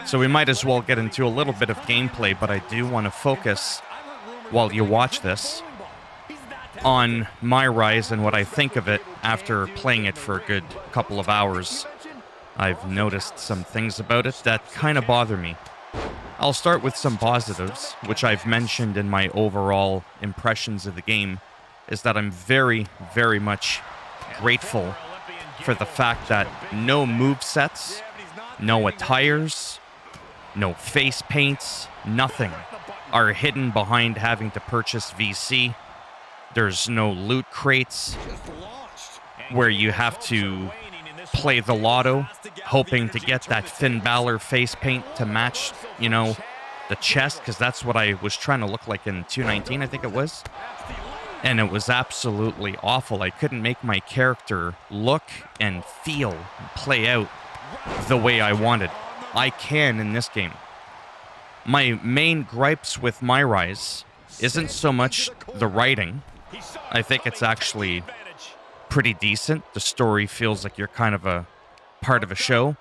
So we might as well get into a little bit of gameplay, but I do want to focus, while you watch this, on my rise and what I think of it after playing it for a good couple of hours. I've noticed some things about it that kind of bother me. I'll start with some positives, which I've mentioned in my overall impressions of the game, is that I'm very, very much grateful for the fact that no movesets, no attires, no face paints, nothing are hidden behind having to purchase VC. There's no loot crates where you have to play the lotto, hoping to get that Finn Balor face paint to match, the chest, because that's what I was trying to look like in 219, I think it was. And it was absolutely awful. I couldn't make my character look and feel and play out the way I wanted. I can in this game. My main gripes with my rise isn't so much the writing. I think it's actually pretty decent. The story feels like you're kind of a part of a show.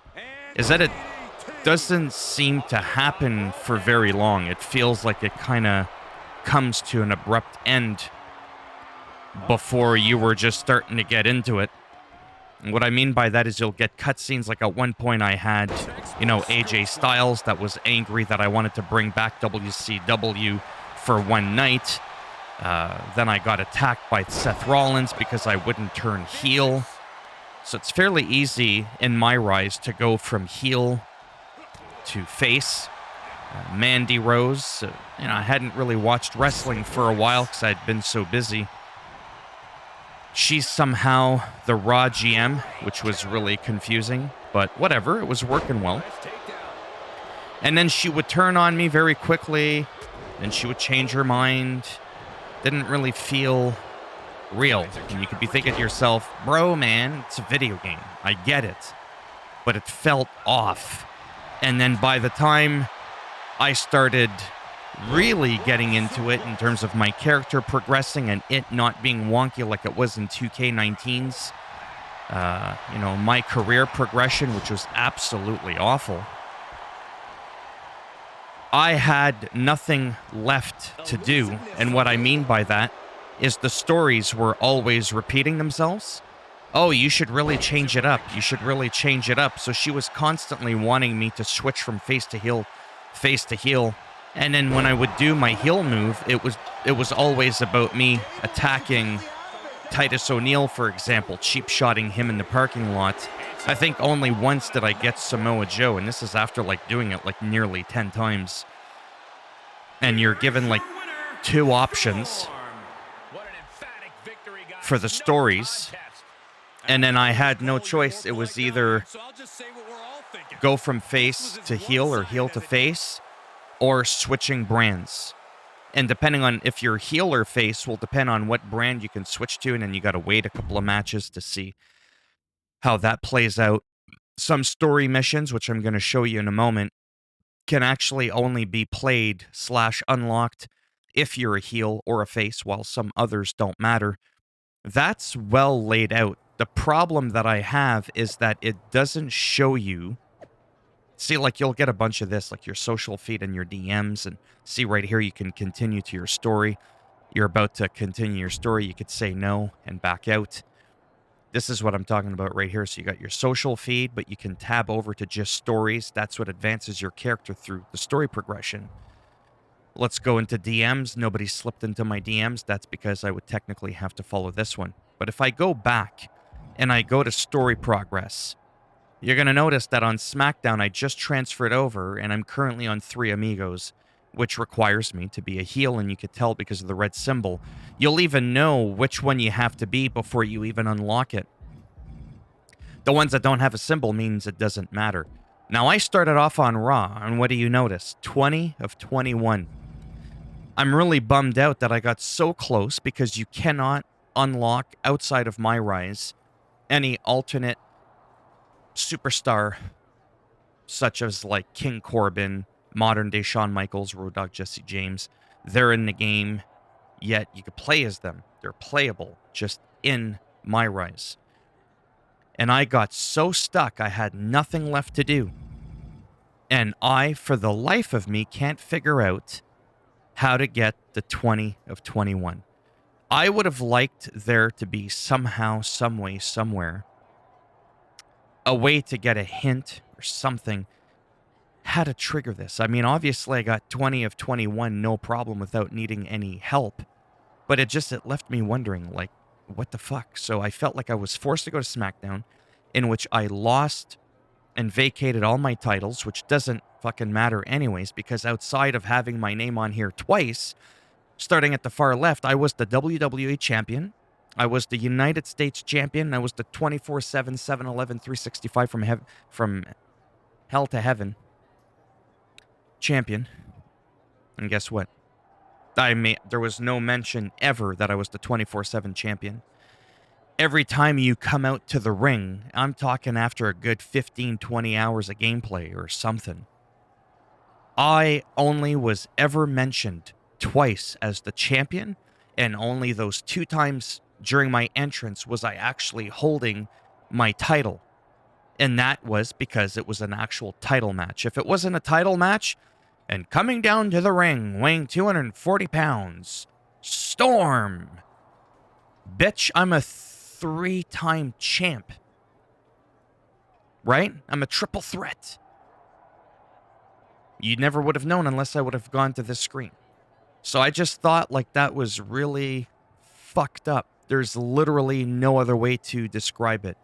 Is that it doesn't seem to happen for very long. It feels like it kind of comes to an abrupt end before you were just starting to get into it. And what I mean by that is you'll get cutscenes. Like at one point I had, AJ Styles that was angry that I wanted to bring back WCW for one night. Then I got attacked by Seth Rollins because I wouldn't turn heel. So it's fairly easy in my rise to go from heel to face. Mandy Rose, I hadn't really watched wrestling for a while because I'd been so busy. She's somehow the Raw GM, which was really confusing, but whatever, it was working well. And then she would turn on me very quickly, and she would change her mind. Didn't really feel real. And you could be thinking to yourself, bro, man, it's a video game. I get it. But it felt off. And then by the time I started really getting into it in terms of my character progressing and it not being wonky like it was in 2K19's, my career progression, which was absolutely awful, I had nothing left to do. And what I mean by that is the stories were always repeating themselves. Oh, you should really change it up. You should really change it up. So she was constantly wanting me to switch from face to heel. And then when I would do my heel move, it was always about me attacking Titus O'Neil, for example, cheap-shotting him in the parking lot. I think only once did I get Samoa Joe, and this is after doing it nearly 10 times. And you're given two options for the stories. And then I had no choice. It was either go from face to heel or heel to face, or switching brands. And depending on if you're heel or face will depend on what brand you can switch to, and then you got to wait a couple of matches to see how that plays out. Some story missions, which I'm going to show you in a moment, can actually only be played / unlocked if you're a heel or a face, while some others don't matter. That's well laid out. The problem that I have is that it doesn't show you. See, you'll get a bunch of this, your social feed and your DMs, and see right here you can continue to your story. You're about to continue your story. You could say no and back out. This is what I'm talking about right here. So you got your social feed, but you can tab over to just stories. That's what advances your character through the story progression. Let's go into DMs. Nobody slipped into my DMs. That's because I would technically have to follow this one. But if I go back and I go to story progress, you're going to notice that on SmackDown, I just transferred over, and I'm currently on 3 Amigos, which requires me to be a heel, and you could tell because of the red symbol. You'll even know which one you have to be before you even unlock it. The ones that don't have a symbol means it doesn't matter. Now, I started off on Raw, and what do you notice? 20 of 21. I'm really bummed out that I got so close because you cannot unlock, outside of my rise, any alternate superstar, such as King Corbin, modern day Shawn Michaels, Road Dogg Jesse James. They're in the game, yet you could play as them. They're playable just in my rise. And I got so stuck, I had nothing left to do. And I, for the life of me, can't figure out how to get the 20 of 21. I would have liked there to be somehow, some way, somewhere, a way to get a hint or something how to trigger this. I mean, obviously I got 20 of 21, no problem without needing any help. But it left me wondering, like, what the fuck? So I felt like I was forced to go to SmackDown, in which I lost and vacated all my titles, which doesn't fucking matter anyways, because outside of having my name on here twice, starting at the far left, I was the WWE champion. I was the United States champion. I was the 24/7, 7-Eleven, 365 from hell to heaven champion. And guess what? There was no mention ever that I was the 24/7 champion. Every time you come out to the ring, I'm talking after a good 15, 20 hours of gameplay or something, I only was ever mentioned twice as the champion, and only those 2 times during my entrance was I actually holding my title. And that was because it was an actual title match. If it wasn't a title match, and coming down to the ring, weighing 240 pounds, Storm. Bitch, I'm a 3-time champ. Right? I'm a triple threat. You never would have known unless I would have gone to this screen. So I just thought like that was really fucked up. There's literally no other way to describe it.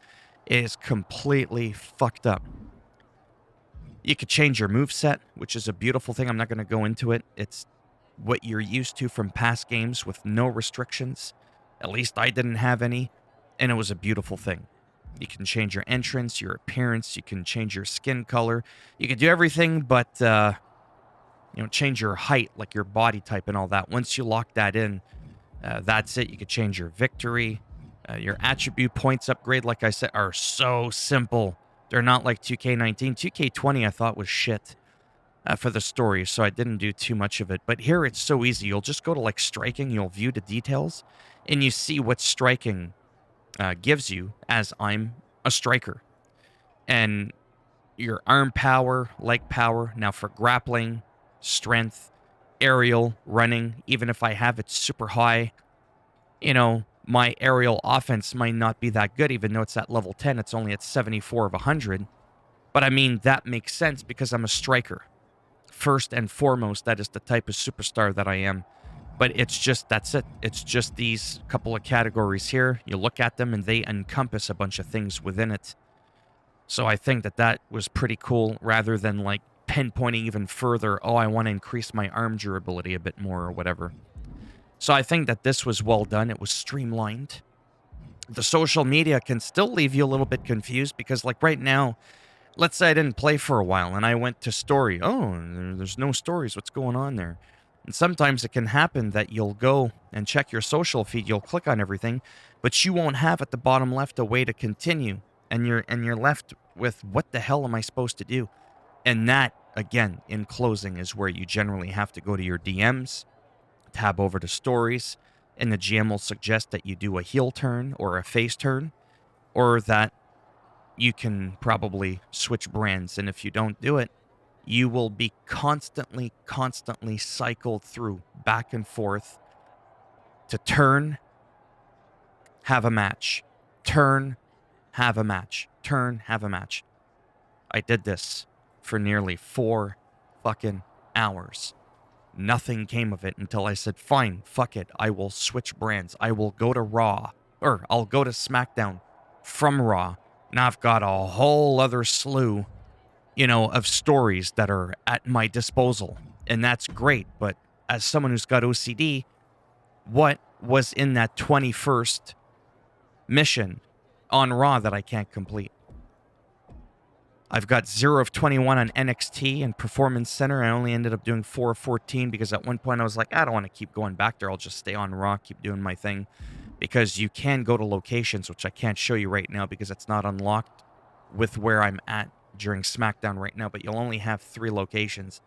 It is completely fucked up. You could change your moveset, which is a beautiful thing. I'm not going to go into it. It's what you're used to from past games with no restrictions. At least I didn't have any, and it was a beautiful thing. You can change your entrance, your appearance. You can change your skin color. You can do everything but, change your height, like your body type and all that. Once you lock that in, that's it. You could change your victory. Your attribute points upgrade, like I said, are so simple. They're not like 2K19. 2K20 I thought was shit for the story, so I didn't do too much of it. But here it's so easy. You'll just go to like striking, you'll view the details, and you see what striking gives you as I'm a striker. And your arm power, leg power. Now for grappling, strength, aerial, running, even if I have it super high, my aerial offense might not be that good, even though it's at level 10. It's only at 74 of 100. But I mean, that makes sense because I'm a striker. First and foremost, that is the type of superstar that I am. But that's it. It's just these couple of categories here. You look at them and they encompass a bunch of things within it. So I think that was pretty cool rather than like pinpointing even further, oh, I want to increase my arm durability a bit more or whatever. So I think that this was well done. It was streamlined. The social media can still leave you a little bit confused because like right now, let's say I didn't play for a while and I went to story. Oh, there's no stories. What's going on there? And sometimes it can happen that you'll go and check your social feed. You'll click on everything, but you won't have at the bottom left a way to continue. And you're left with what the hell am I supposed to do? And that, again, in closing, is where you generally have to go to your DMs, tab over to stories, and the GM will suggest that you do a heel turn or a face turn, or that you can probably switch brands. And if you don't do it, you will be constantly cycled through back and forth to turn, have a match, turn, have a match, turn, have a match. I did this for nearly 4 fucking hours. Nothing came of it until I said, fine, fuck it. I will switch brands. I will go to Raw, or I'll go to SmackDown from Raw. Now I've got a whole other slew, of stories that are at my disposal. And that's great. But as someone who's got OCD, what was in that 21st mission on Raw that I can't complete? I've got 0 of 21 on NXT and Performance Center. I only ended up doing 4 of 14 because at one point I was like, I don't want to keep going back there. I'll just stay on Raw, keep doing my thing. Because you can go to locations, which I can't show you right now because it's not unlocked with where I'm at during SmackDown right now. But you'll only have 3 locations.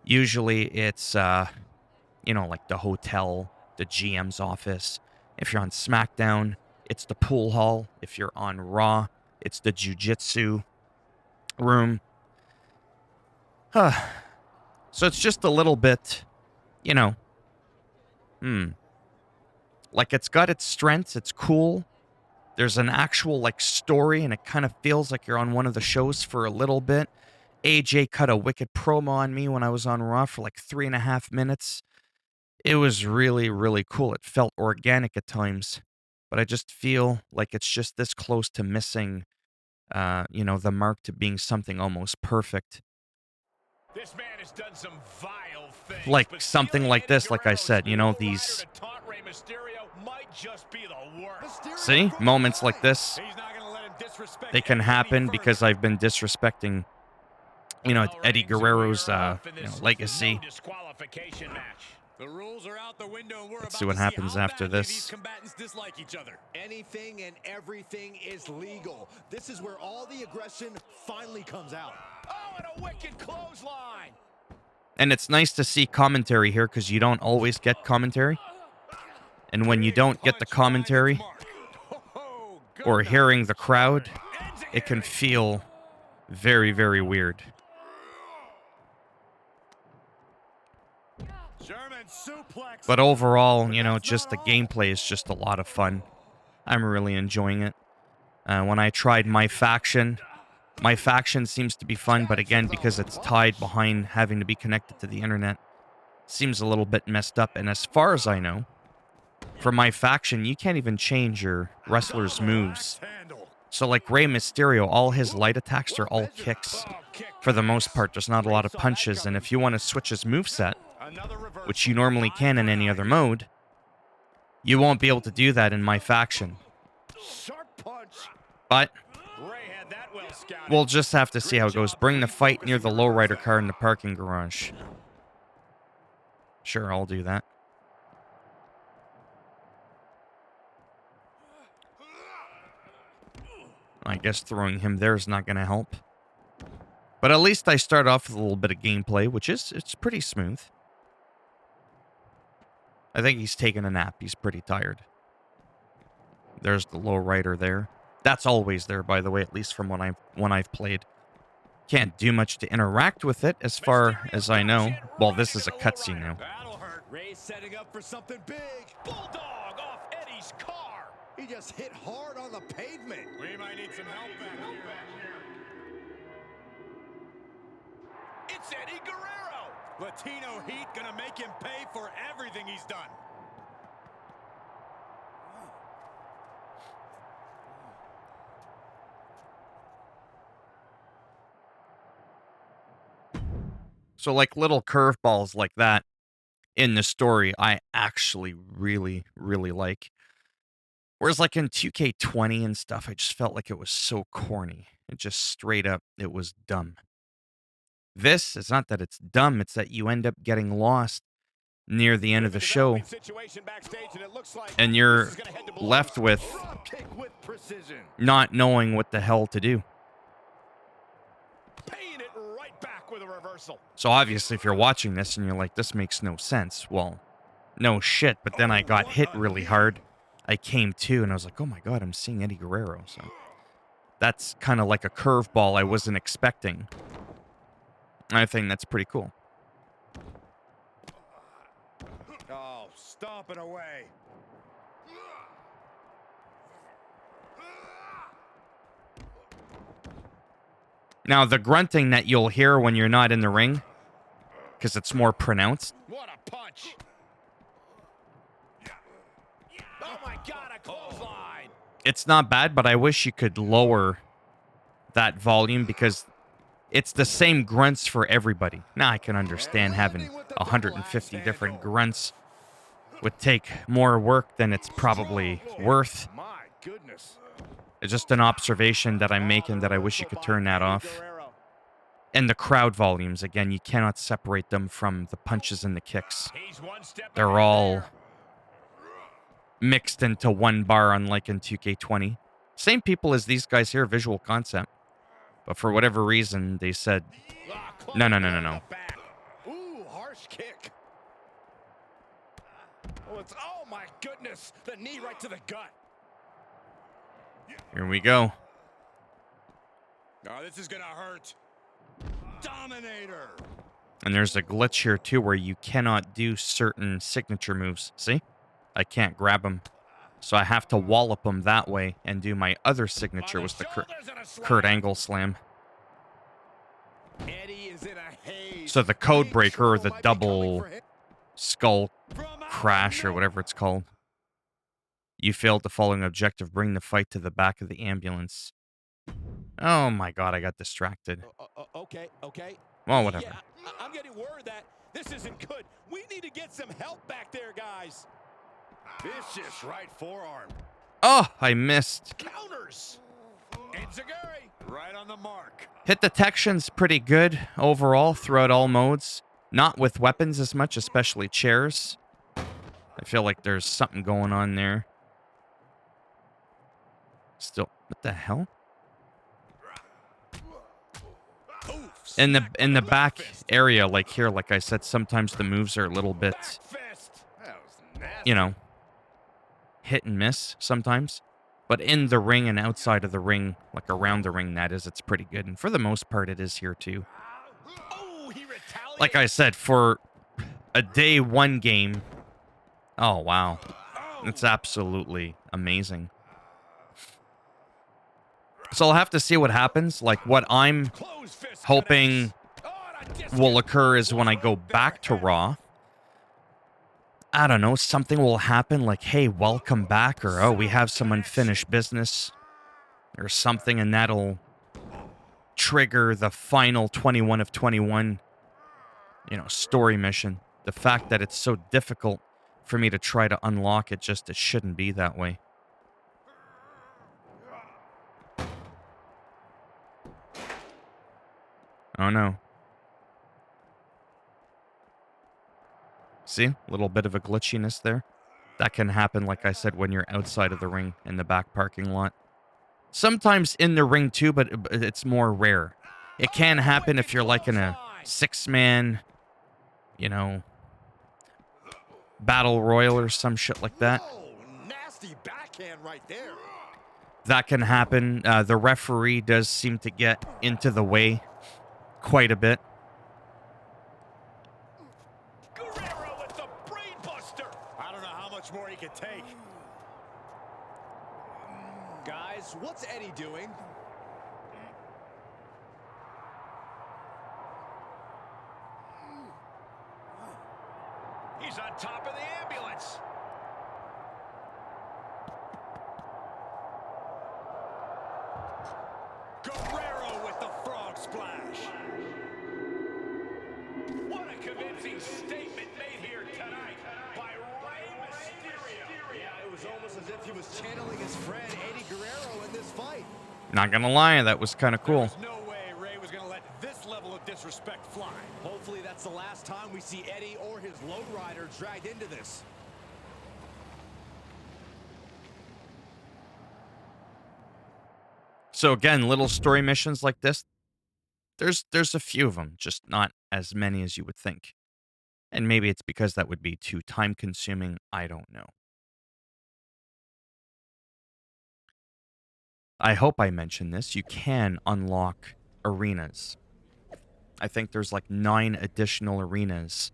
Usually it's, like the hotel, the GM's office. If you're on SmackDown, it's the pool hall. If you're on Raw, it's the jiu-jitsu room. So it's just a little bit, you know, like it's got its strengths. It's cool. There's an actual like story, and it kind of feels like you're on one of the shows for a little bit. AJ cut a wicked promo on me when I was on Raw for like 3.5 minutes. It was really, really cool. It felt organic at times, but I just feel like it's just this close to missing, the mark to being something almost perfect. This man has done some vile things, Like something like this, like I said, these. See? Moments like this, they can happen because I've been disrespecting, Eddie Guerrero's, legacy. The rules are out the window, and we're Let's about see what to see happens how after badly these this. combatants dislike each other. Anything and everything is legal. This is where all the aggression finally comes out. Oh, and a wicked clothesline. And it's nice to see commentary here because you don't always get commentary. And when you don't get the commentary or hearing the crowd, it can feel very, very weird. But overall, just the gameplay is just a lot of fun. I'm really enjoying it. When I tried my faction seems to be fun, but again, because it's tied behind having to be connected to the internet, seems a little bit messed up. And as far as I know, for my faction, you can't even change your wrestler's moves. So like Rey Mysterio, all his light attacks are all kicks. For the most part, there's not a lot of punches, and if you want to switch his moveset, which you normally can in any other mode, you won't be able to do that in my faction. But we'll just have to see how it goes. Bring the fight near the lowrider car in the parking garage. Sure, I'll do that. I guess throwing him there is not going to help. But at least I start off with a little bit of gameplay, it's pretty smooth. I think he's taking a nap. He's pretty tired. There's the lowrider there. That's always there, by the way, at least from when I've played. Can't do much to interact with it, as far as I know. Well, this is a cutscene now. Ray's setting up for something big. Bulldog off Eddie's car. He just hit hard on the pavement. We might need some help back here. It's Eddie Guerrero. Latino Heat gonna make him pay for everything he's done. So like little curveballs like that in the story, I actually really, really like. Whereas like in 2K20 and stuff, I just felt like it was so corny. It just straight up, it was dumb. This, it's not that it's dumb, it's that you end up getting lost near the end of the show, and you're left with not knowing what the hell to do. So obviously, if you're watching this and you're like, this makes no sense, well, no shit, but then I got hit really hard. I came to, and I was like, oh my god, I'm seeing Eddie Guerrero. So that's kind of like a curveball I wasn't expecting. I think that's pretty cool. Oh, stomp it away. Now, the grunting that you'll hear when you're not in the ring, because it's more pronounced. What a punch. Oh my god, a clothesline. It's not bad, but I wish you could lower that volume because it's the same grunts for everybody. Now, I can understand having 150 different grunts would take more work than it's probably worth. My goodness. It's just an observation that I'm making that I wish you could turn that off. And the crowd volumes, again, you cannot separate them from the punches and the kicks. They're all mixed into one bar, unlike in 2K20. Same people as these guys here, Visual Concept. But for whatever reason, they said, no. Ooh, harsh kick. Oh my goodness, the knee right to the gut. Here we go. Oh, this is gonna hurt. Dominator. And there's a glitch here, too, where you cannot do certain signature moves. See? I can't grab them. So I have to wallop them that way and do my other signature, was the Kurt Angle slam. Eddie is in a haze. So the code Big breaker, or the trouble might be coming double for him. skull From out crash, or of whatever it's called. You failed the following objective. Bring the fight to the back of the ambulance. Oh my god, I got distracted. Okay. Well, whatever. Yeah, I'm getting word that this isn't good. We need to get some help back there, guys. Vicious right forearm. Oh, I missed. Counters. Enziguri right on the mark. Hit detection's pretty good overall throughout all modes. Not with weapons as much, especially chairs. I feel like there's something going on there. Still, what the hell? In the back area, like here, like I said, sometimes the moves are a little bit, you know, hit and miss sometimes. But in the ring and outside of the ring, like around the ring, that is, it's pretty good. And for the most part, it is here too. Like I said, for a day one game, oh wow, it's absolutely amazing. So I'll have to see what happens. Like what I'm hoping will occur is when I go back to Raw, I don't know, something will happen like, hey, welcome back, or oh, we have some unfinished business or something, and that'll trigger the final 21 of 21, you know, story mission. The fact that it's so difficult for me to try to unlock it, just it shouldn't be that way. Oh no. See? A little bit of a glitchiness there. That can happen, like I said, when you're outside of the ring in the back parking lot. Sometimes in the ring too, but it's more rare. It can happen if you're like in a 6-man, you know, battle royal or some shit like that. Nasty backhand right there. That can happen. The referee does seem to get into the way quite a bit. Guerrero with the brain buster. I don't know how much more he can take. Guys, what's Eddie doing? He's on top of the ambulance. Guerrero with the frog splash. What a convincing statement made here tonight by Rey Mysterio. Yeah, it was almost as if he was channeling his friend Eddie Guerrero in this fight. Not gonna lie, that was kind of cool. There's no way Rey was going to let this level of disrespect fly. Hopefully that's the last time we see Eddie or his lowrider dragged into this. So again, little story missions like this, there's a few of them, just not as many as you would think. And maybe it's because that would be too time consuming, I don't know. I hope I mentioned this. You can unlock arenas. I think there's like 9 additional arenas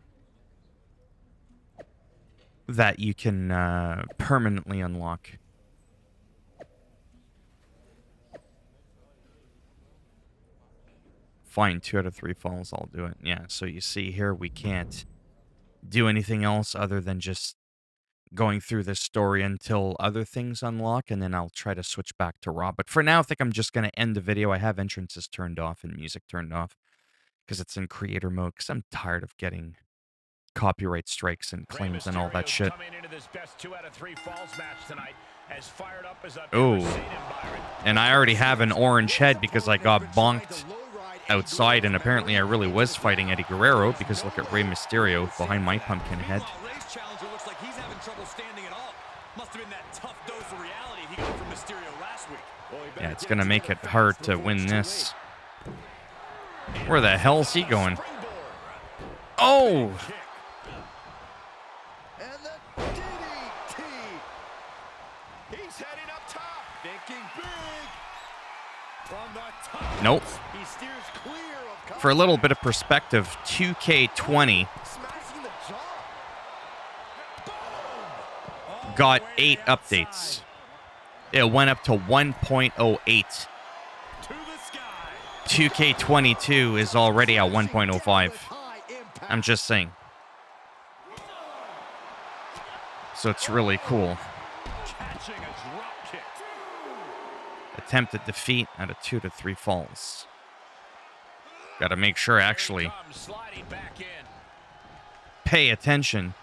that you can permanently unlock. Fine, 2 out of 3 falls, I'll do it. Yeah, so you see here, we can't do anything else other than just going through this story until other things unlock, and then I'll try to switch back to Raw. But for now, I think I'm just going to end the video. I have entrances turned off and music turned off because it's in creator mode, because I'm tired of getting copyright strikes and claims and all that shit. Oh, and I already have an orange head because I got bonked outside, and apparently I really was fighting Eddie Guerrero, because look at Rey Mysterio behind my pumpkin head. Yeah, it's gonna make it hard to win this. Where the hell's he going? Oh! And the DDT. He's heading up top, thinking big. From the top. Nope. He steers clear of For a little bit of perspective, 2K20 Smashing the jaw. Boom. got 8 updates. It went up to 1.08. To the sky. 2K22 is already at 1.05. I'm just saying. So it's really cool. Catching a drop kick. Attempted defeat out of 2 to 3 falls. Got to make sure actually Comes sliding back in. pay attention.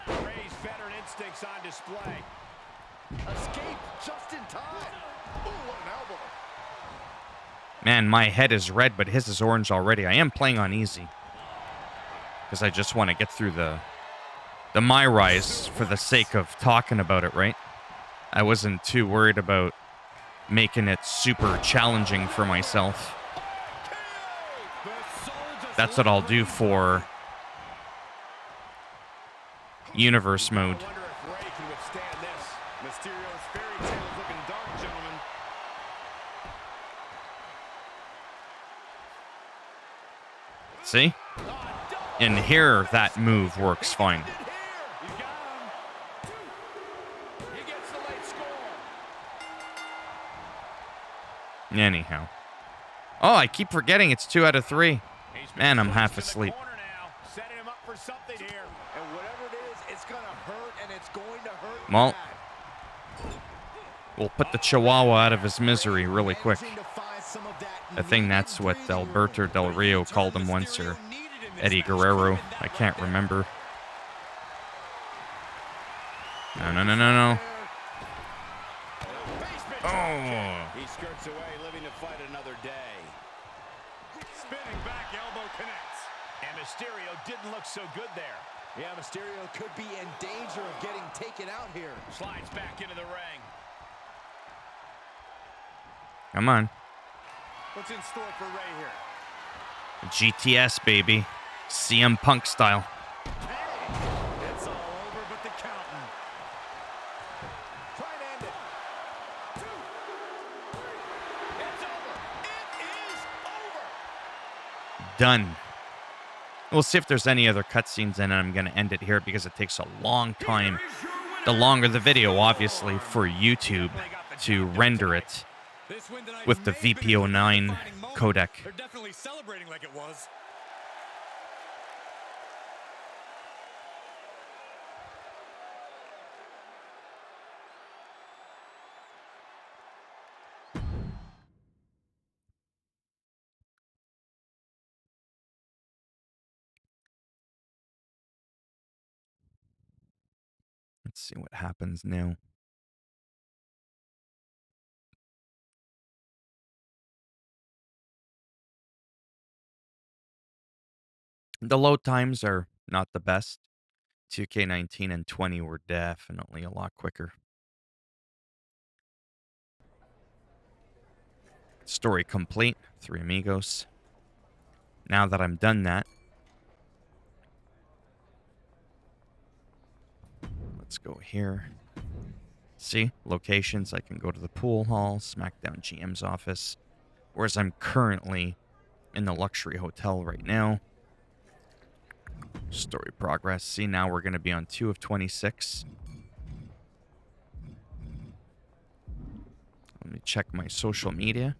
Ray's veteran instincts on display. Escape just in time. Ooh, what an elbow. Man, my head is red, but his is orange already. I am playing on easy. Because I just want to get through the My Rise for the sake of talking about it, right? I wasn't too worried about making it super challenging for myself. That's what I'll do for Universe mode. I wonder if Ray can withstand this. Mysterio's fairy tale looking dark, gentlemen. See? In here, that move works fine. He got him. He gets the late score. Anyhow. Oh, I keep forgetting it's 2 out of 3. He's been Man, I'm pushed half to the asleep. corner now, setting him up for something here. And whatever it is, it's going to hurt, and it's going to hurt Well, bad. we'll put the Chihuahua out of his misery really quick. Managing to find some of that I think that's what needed Alberto Del Rio called him once, or Eddie Guerrero. I can't remember. No, no, no, no, no. Oh. He skirts away, living to fight another day. Spinning back elbow connects. And Mysterio didn't look so good there. Yeah, Mysterio could be in danger of getting taken out here. Slides back into the ring. Come on. What's in store for Ray here? GTS, baby. CM Punk style. Hey, it's all over but the counting. Try and end it. 2, 3. It's over. It is over. Done. We'll see if there's any other cutscenes in it. I'm going to end it here because it takes a long time. The longer the video, obviously, for YouTube to render it This win tonight with the may have been a VPO9 defining moment. codec. They're definitely celebrating like it was. Let's see what happens now. The load times are not the best. 2K19 and 20 were definitely a lot quicker. Story complete. 3 amigos. Now that I'm done that, let's go here. See, locations. I can go to the pool hall, SmackDown GM's office, whereas I'm currently in the luxury hotel right now. Story progress. See, now we're going to be on 2 of 26. Let me check my social media.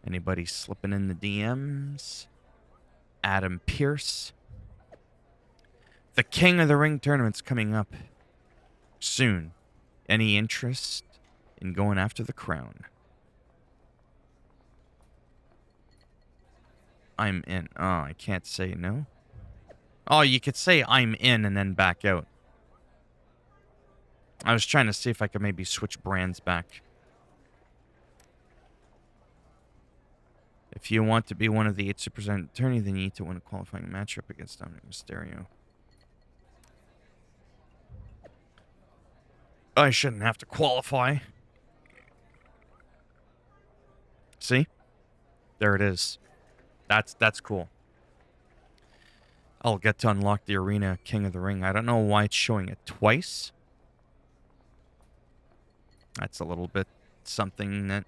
Anybody slipping in the DMs? Adam Pearce. The King of the Ring tournament's coming up soon. Any interest in going after the crown? I'm in. Oh, I can't say no. Oh, you could say I'm in and then back out. I was trying to see if I could maybe switch brands back. If you want to be one of the 8 Super attorney, then you need to win a qualifying matchup against Dominic Mysterio. I shouldn't have to qualify. See? There it is. That's cool. I'll get to unlock the arena King of the Ring. I don't know why it's showing it twice. That's a little bit something that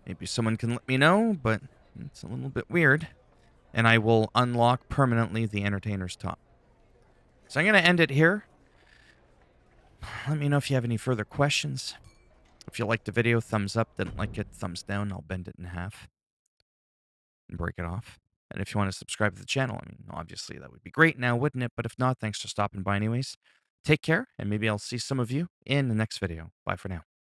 Maybe someone can let me know, but it's a little bit weird. And I will unlock permanently the Entertainer's Top. So I'm going to end it here. Let me know if you have any further questions. If you liked the video, thumbs up. Didn't like it, thumbs down. I'll bend it in half and break it off. And if you want to subscribe to the channel, I mean, obviously that would be great now, wouldn't it? But if not, thanks for stopping by anyways. Take care, and maybe I'll see some of you in the next video. Bye for now.